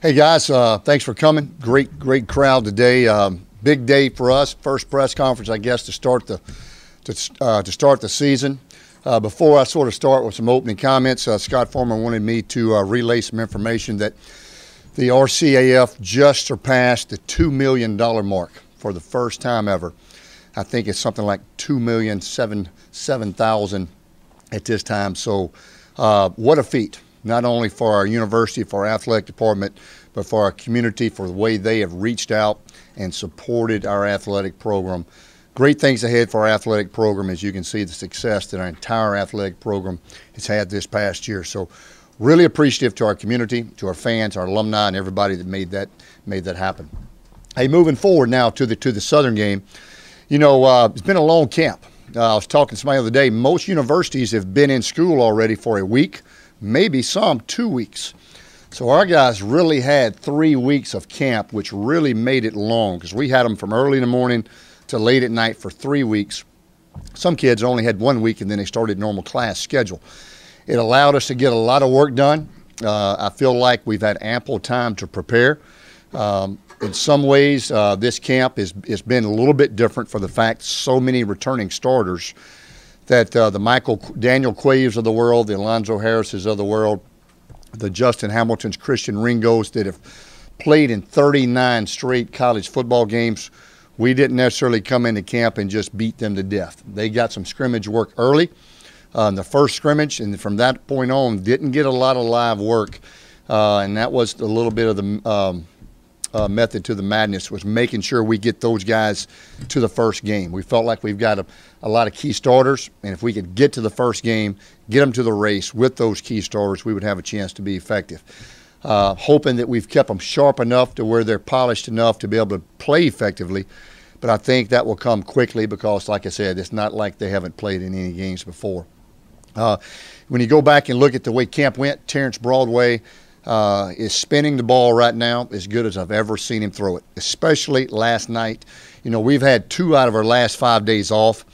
Hey guys, thanks for coming. Great crowd today. Big day for us. First press conference, I guess, to start the season. Before I sort of start with some opening comments, Scott Foreman wanted me to relay some information that the RCAF just surpassed the $2 million mark for the first time ever. I think it's something like $2,077,000 at this time. So what a feat, not only for our university, for our athletic department, but for our community, for the way they have reached out and supported our athletic program. Great things ahead for our athletic program, as you can see the success that our entire athletic program has had this past year. So really appreciative to our community, to our fans, our alumni, and everybody that made that happen. Hey, moving forward now to the Southern game, you know, it's been a long camp. I was talking to somebody the other day. Most universities have been in school already for a week, maybe some 2 weeks. So our guys really had 3 weeks of camp, which really made it long because we had them from early in the morning to late at night for 3 weeks. Some kids only had 1 week and then they started normal class schedule. It allowed us to get a lot of work done. I feel like we've had ample time to prepare. In some ways, this camp has been a little bit different for the fact so many returning starters that the Daniel Quaves of the world, the Alonzo Harrises of the world, the Justin Hamiltons, Christian Ringos that have played in 39 straight college football games. We didn't necessarily come into camp and just beat them to death. They got some scrimmage work early in the first scrimmage, and from that point on, didn't get a lot of live work. And that was a little bit of the method to the madness, was making sure we get those guys to the first game. We felt like we've got a lot of key starters, and if we could get to the first game, get them to the race with those key starters, we would have a chance to be effective. Hoping that we've kept them sharp enough to where they're polished enough to be able to play effectively, but I think that will come quickly because, like I said, it's not like they haven't played in any games before. When you go back and look at the way camp went, Terrence Broadway is spinning the ball right now as good as I've ever seen him throw it, especially last night. You know, we've had 2 out of our last 5 days off,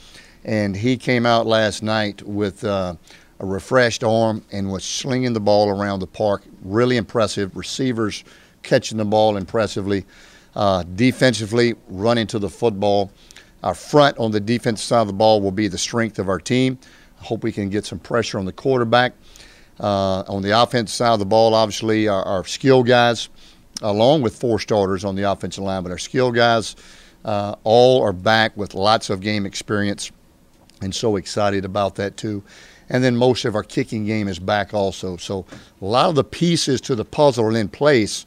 and he came out last night with a refreshed arm and was slinging the ball around the park. Really impressive. Receivers catching the ball impressively. Defensively, running to the football. Our front on the defensive side of the ball will be the strength of our team. I hope we can get some pressure on the quarterback. On the offensive side of the ball, obviously, our skill guys, along with 4 starters on the offensive line, but our skill guys all are back with lots of game experience, and so excited about that too. And then most of our kicking game is back also. So a lot of the pieces to the puzzle are in place.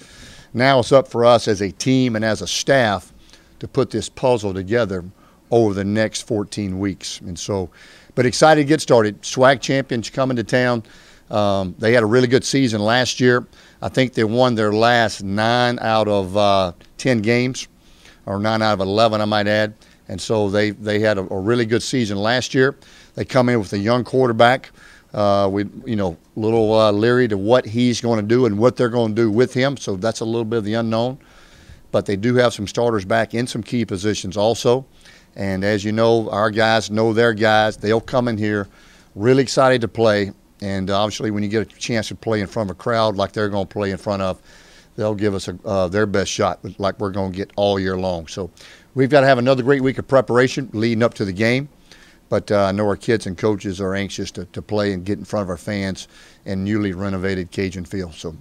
Now it's up for us as a team and as a staff to put this puzzle together over the next 14 weeks. And so, but excited to get started. SWAC champions coming to town. They had a really good season last year. I think they won their last 9 out of 10 games, or 9 out of 11, I might add. And so they had a really good season last year. They come in with a young quarterback. Little leery to what he's going to do and what they're going to do with him. So that's a little bit of the unknown. But they do have some starters back in some key positions also. And as you know, our guys know their guys. They'll come in here really excited to play. And obviously, when you get a chance to play in front of a crowd like they're going to play in front of, they'll give us their best shot, like we're going to get all year long. So we've got to have another great week of preparation leading up to the game. But I know our kids and coaches are anxious to play and get in front of our fans in newly renovated Cajun Field. So